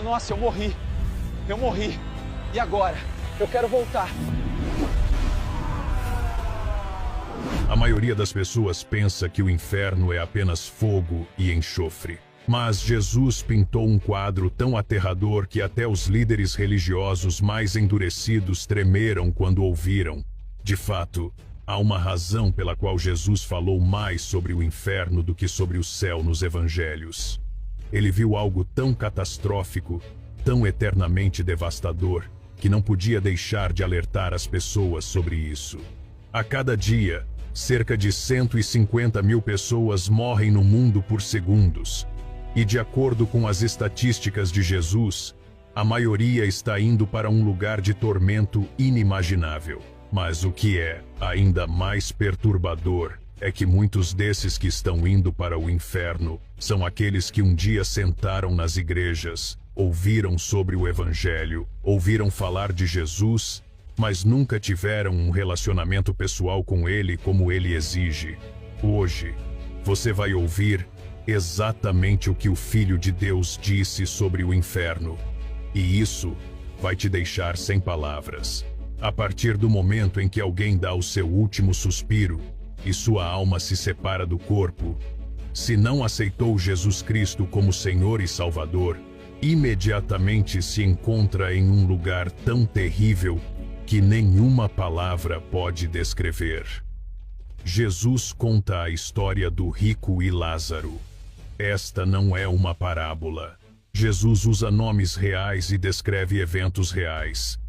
Nossa, eu morri. Eu morri. E agora? Eu quero voltar. A maioria das pessoas pensa que o inferno é apenas fogo e enxofre. Mas Jesus pintou um quadro tão aterrador que até os líderes religiosos mais endurecidos tremeram quando ouviram. De fato, há uma razão pela qual Jesus falou mais sobre o inferno do que sobre o céu nos evangelhos. Ele viu algo tão catastrófico, tão eternamente devastador, que não podia deixar de alertar as pessoas sobre isso. A cada dia, cerca de 150 mil pessoas morrem no mundo por segundos. E de acordo com as estatísticas de Jesus, a maioria está indo para um lugar de tormento inimaginável. Mas o que é ainda mais perturbador é que muitos desses que estão indo para o inferno são aqueles que um dia sentaram nas igrejas, ouviram sobre o Evangelho, ouviram falar de Jesus, mas nunca tiveram um relacionamento pessoal com Ele como Ele exige. Hoje, você vai ouvir exatamente o que o Filho de Deus disse sobre o inferno. E isso vai te deixar sem palavras. A partir do momento em que alguém dá o seu último suspiro e sua alma se separa do corpo, se não aceitou Jesus Cristo como Senhor e Salvador, imediatamente se encontra em um lugar tão terrível que nenhuma palavra pode descrever. Jesus conta a história do rico e Lázaro. Esta não é uma parábola. Jesus usa nomes reais e descreve eventos reais.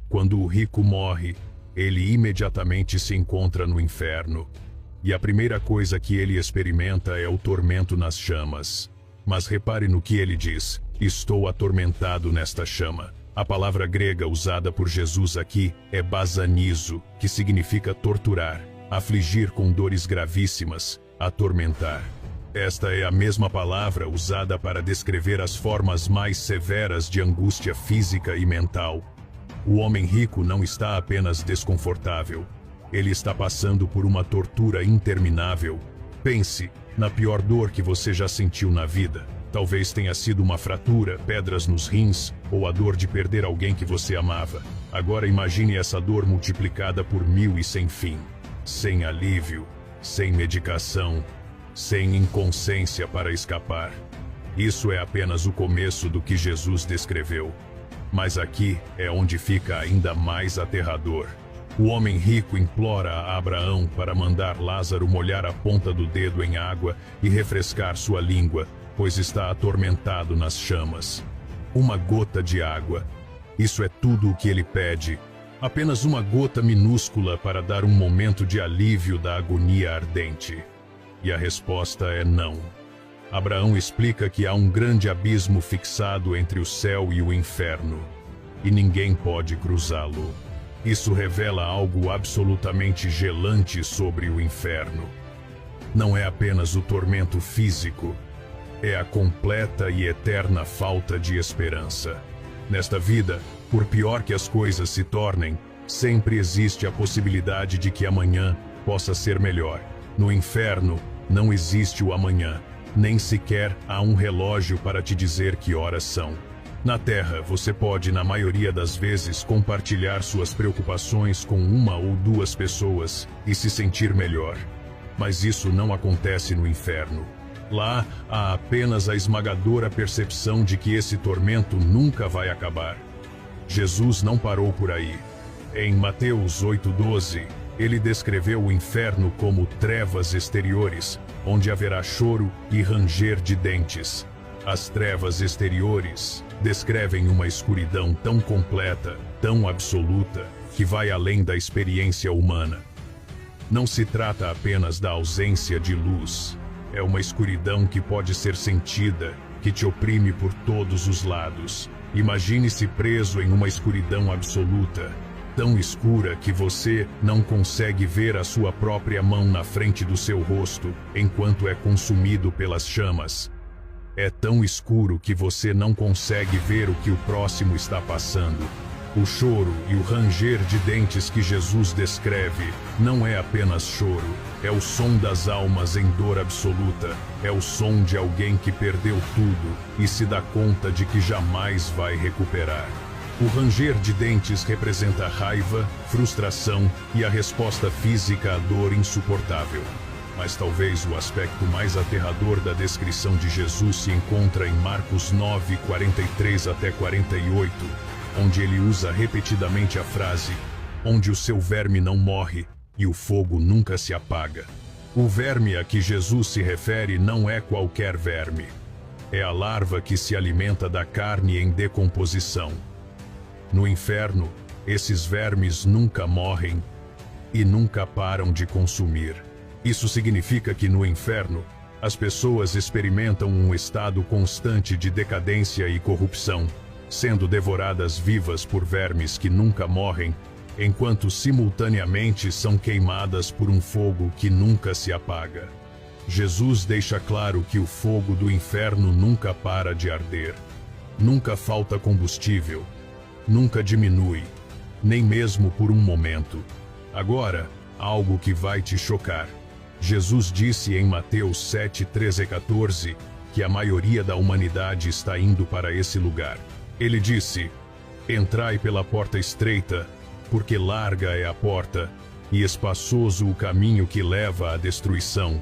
Quando o rico morre, ele imediatamente se encontra no inferno. E a primeira coisa que ele experimenta é o tormento nas chamas. Mas repare no que ele diz: estou atormentado nesta chama. A palavra grega usada por Jesus aqui é basanizo, que significa torturar, afligir com dores gravíssimas, atormentar. Esta é a mesma palavra usada para descrever as formas mais severas de angústia física e mental. O homem rico não está apenas desconfortável. Ele está passando por uma tortura interminável. Pense na pior dor que você já sentiu na vida. Talvez tenha sido uma fratura, pedras nos rins, ou a dor de perder alguém que você amava. Agora imagine essa dor multiplicada por 1000 e sem fim. Sem alívio, sem medicação, sem inconsciência para escapar. Isso é apenas o começo do que Jesus descreveu. Mas aqui é onde fica ainda mais aterrador. O homem rico implora a Abraão para mandar Lázaro molhar a ponta do dedo em água e refrescar sua língua, pois está atormentado nas chamas. Uma gota de água. Isso é tudo o que ele pede. Apenas uma gota minúscula para dar um momento de alívio da agonia ardente. E a resposta é não. Abraão explica que há um grande abismo fixado entre o céu e o inferno, e ninguém pode cruzá-lo. Isso revela algo absolutamente gelante sobre o inferno. Não é apenas o tormento físico, é a completa e eterna falta de esperança. Nesta vida, por pior que as coisas se tornem, sempre existe a possibilidade de que amanhã possa ser melhor. No inferno, não existe o amanhã, nem sequer há um relógio para te dizer que horas são. Na Terra, você pode, na maioria das vezes, compartilhar suas preocupações com uma ou duas pessoas e se sentir melhor. Mas isso não acontece no inferno. Lá, há apenas a esmagadora percepção de que esse tormento nunca vai acabar. Jesus não parou por aí. Em Mateus 8:12, ele descreveu o inferno como trevas exteriores, onde haverá choro e ranger de dentes. As trevas exteriores descrevem uma escuridão tão completa, tão absoluta, que vai além da experiência humana. Não se trata apenas da ausência de luz. É uma escuridão que pode ser sentida, que te oprime por todos os lados. Imagine-se preso em uma escuridão absoluta, tão escura que você não consegue ver a sua própria mão na frente do seu rosto, enquanto é consumido pelas chamas. É tão escuro que você não consegue ver o que o próximo está passando. O choro e o ranger de dentes que Jesus descreve não é apenas choro, é o som das almas em dor absoluta, é o som de alguém que perdeu tudo e se dá conta de que jamais vai recuperar. O ranger de dentes representa raiva, frustração e a resposta física à dor insuportável. Mas talvez o aspecto mais aterrador da descrição de Jesus se encontra em Marcos 9, 43 até 48, onde ele usa repetidamente a frase, onde o seu verme não morre e o fogo nunca se apaga. O verme a que Jesus se refere não é qualquer verme. É a larva que se alimenta da carne em decomposição. No inferno, esses vermes nunca morrem e nunca param de consumir. Isso significa que no inferno, as pessoas experimentam um estado constante de decadência e corrupção, sendo devoradas vivas por vermes que nunca morrem, enquanto simultaneamente são queimadas por um fogo que nunca se apaga. Jesus deixa claro que o fogo do inferno nunca para de arder, nunca falta combustível, nunca diminui, nem mesmo por um momento. Agora, algo que vai te chocar. Jesus disse em Mateus 7, 13 e 14 que a maioria da humanidade está indo para esse lugar. Ele disse: "Entrai pela porta estreita, porque larga é a porta, e espaçoso o caminho que leva à destruição,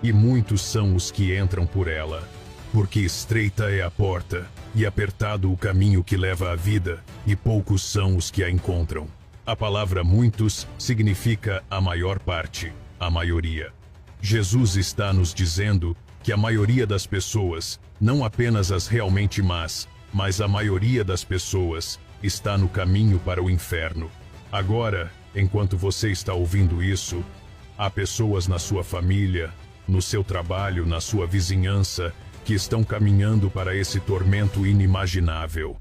e muitos são os que entram por ela. Porque estreita é a porta, e apertado o caminho que leva à vida, e poucos são os que a encontram." A palavra muitos significa a maior parte, a maioria. Jesus está nos dizendo que a maioria das pessoas, não apenas as realmente más, mas a maioria das pessoas, está no caminho para o inferno. Agora, enquanto você está ouvindo isso, há pessoas na sua família, no seu trabalho, na sua vizinhança, que estão caminhando para esse tormento inimaginável.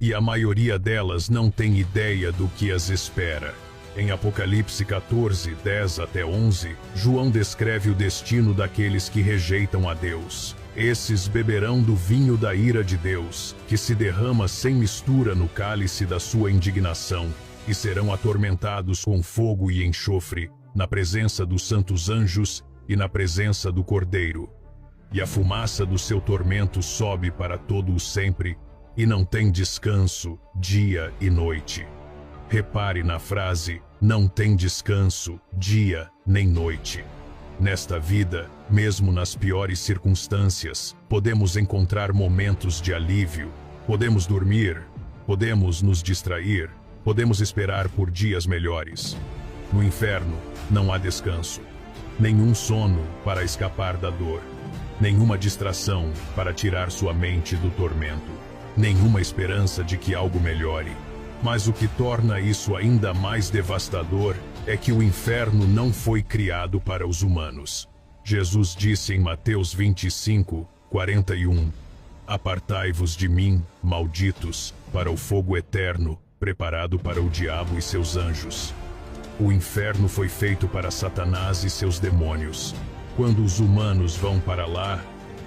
E a maioria delas não tem ideia do que as espera. Em Apocalipse 14, 10 até 11, João descreve o destino daqueles que rejeitam a Deus. Esses beberão do vinho da ira de Deus, que se derrama sem mistura no cálice da sua indignação, e serão atormentados com fogo e enxofre, na presença dos santos anjos e na presença do Cordeiro. E a fumaça do seu tormento sobe para todo o sempre, e não tem descanso, dia e noite. Repare na frase, não tem descanso, dia nem noite. Nesta vida, mesmo nas piores circunstâncias, podemos encontrar momentos de alívio, podemos dormir, podemos nos distrair, podemos esperar por dias melhores. No inferno, não há descanso, nenhum sono para escapar da dor, nenhuma distração para tirar sua mente do tormento, nenhuma esperança de que algo melhore. Mas o que torna isso ainda mais devastador é que o inferno não foi criado para os humanos. Jesus disse em Mateus 25, 41, "Apartai-vos de mim, malditos, para o fogo eterno, preparado para o diabo e seus anjos." O inferno foi feito para Satanás e seus demônios. Quando os humanos vão para lá,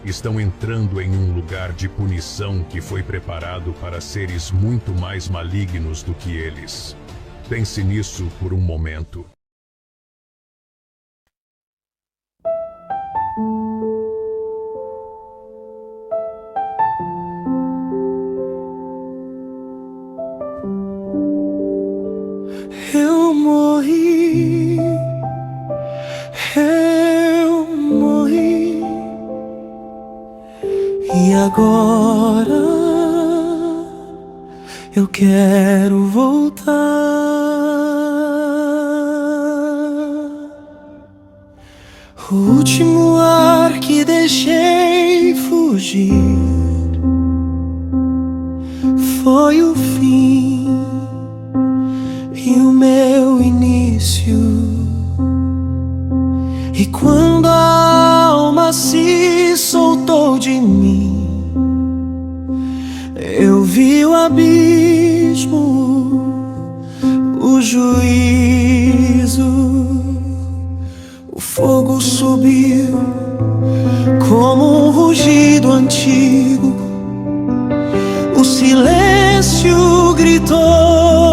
estão entrando em um lugar de punição que foi preparado para seres muito mais malignos do que eles. Pense nisso por um momento. Eu morri, e agora eu quero voltar. O último ar que deixei fugir foi o fim e o meu início. E quando a alma se soltou de mim, eu vi o abismo, o juízo. O fogo subiu como um rugido antigo. O silêncio gritou: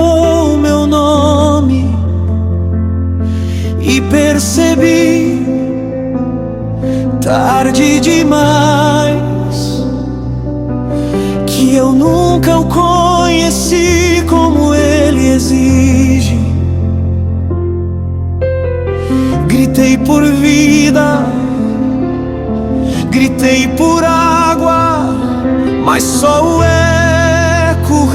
tarde demais, que eu nunca o conheci como ele exige. Gritei por vida, gritei por água, mas só o eco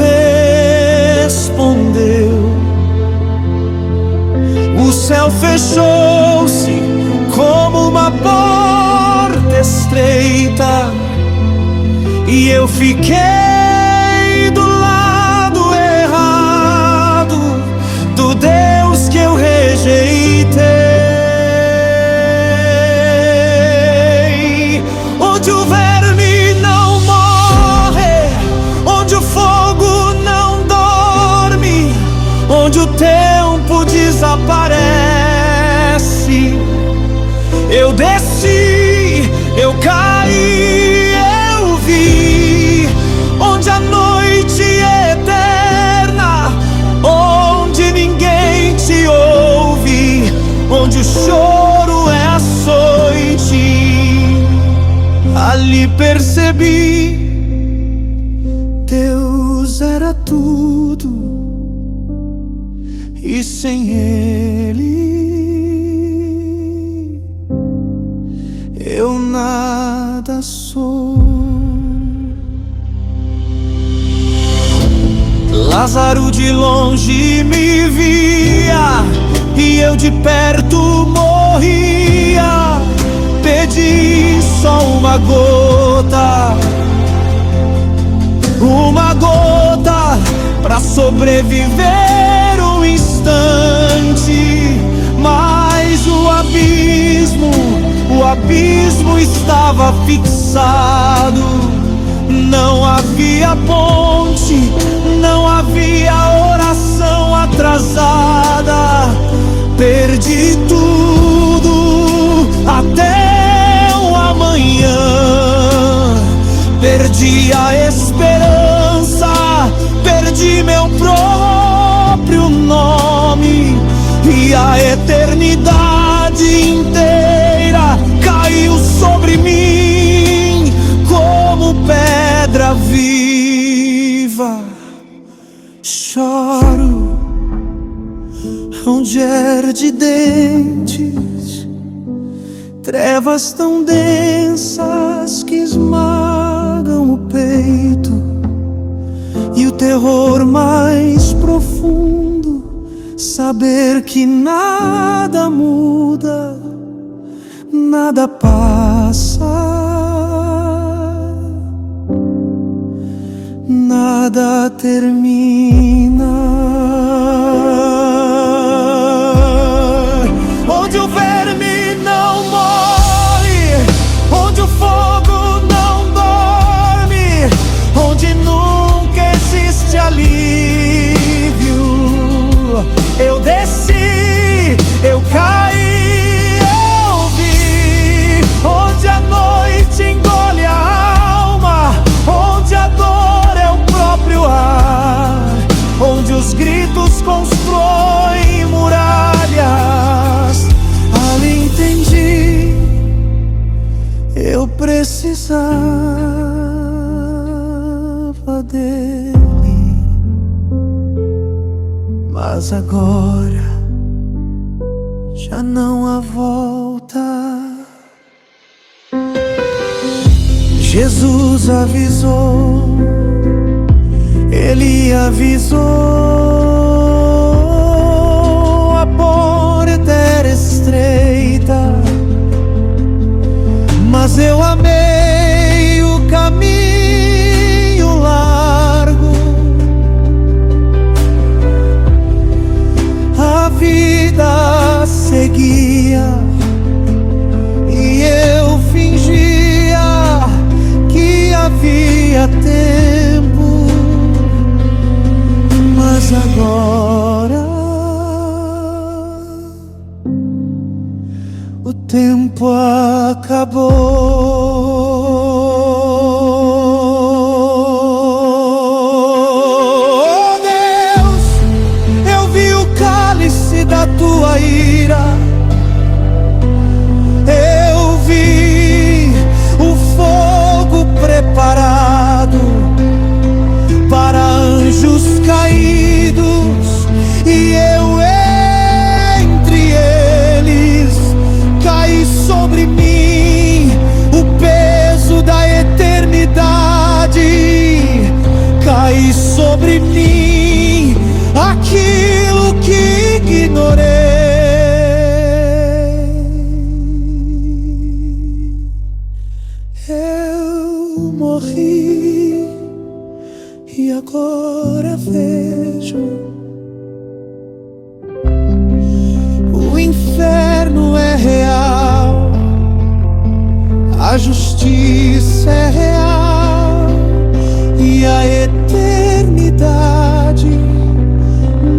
respondeu. O céu fechou-se como uma porta estreita, e eu fiquei do lado errado do Deus que eu rejeitei. Onde o verme não morre, onde o fogo não dorme, onde o tempo desaparece, eu desci, eu caí, eu vi. Onde a noite é eterna, onde ninguém te ouve, onde o choro é açoite, ali percebi, Deus era tudo, e sem Ele eu nada sou. Lázaro de longe me via, e eu de perto morria. Pedi só uma gota pra sobreviver um instante. Mas o abismo estava fixado. Não havia ponte, não havia oração atrasada. Perdi tudo até o amanhã. Perdi a esperança, perdi meu próprio nome, e a eternidade inteira caiu sobre mim como pedra viva. Choro, ranger de dentes, trevas tão densas que esmagam o peito, e o terror mais profundo, saber que nada muda, nada passa, nada termina. Onde o verme não morre, onde o fogo não dorme, onde nunca existe alívio, eu desci, eu caí, eu vi. Onde a noite engole a alma, onde a dor é o próprio ar, onde os gritos constroem muralhas, ali entendi, eu precisava dele. Mas agora já não há volta. Jesus avisou, Ele avisou, a porta era estreita, mas eu amei o caminho largo. A vida seguia e eu fingia que havia tempo, mas agora o tempo acabou. Oh Deus, eu vi o cálice da tua ira, eu vi sobre mim aquilo que ignorei. Eu morri e agora vejo. O inferno é real, a justiça é real e a eternidade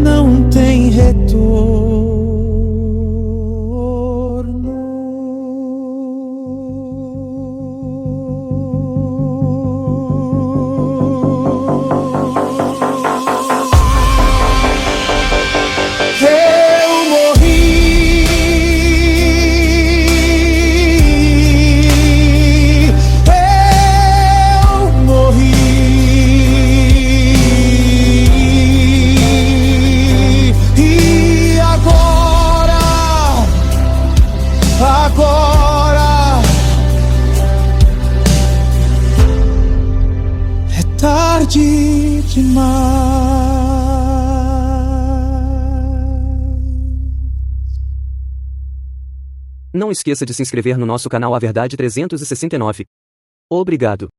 não tem retorno. Agora é tarde demais. Não esqueça de se inscrever no nosso canal A Verdade 369. Obrigado.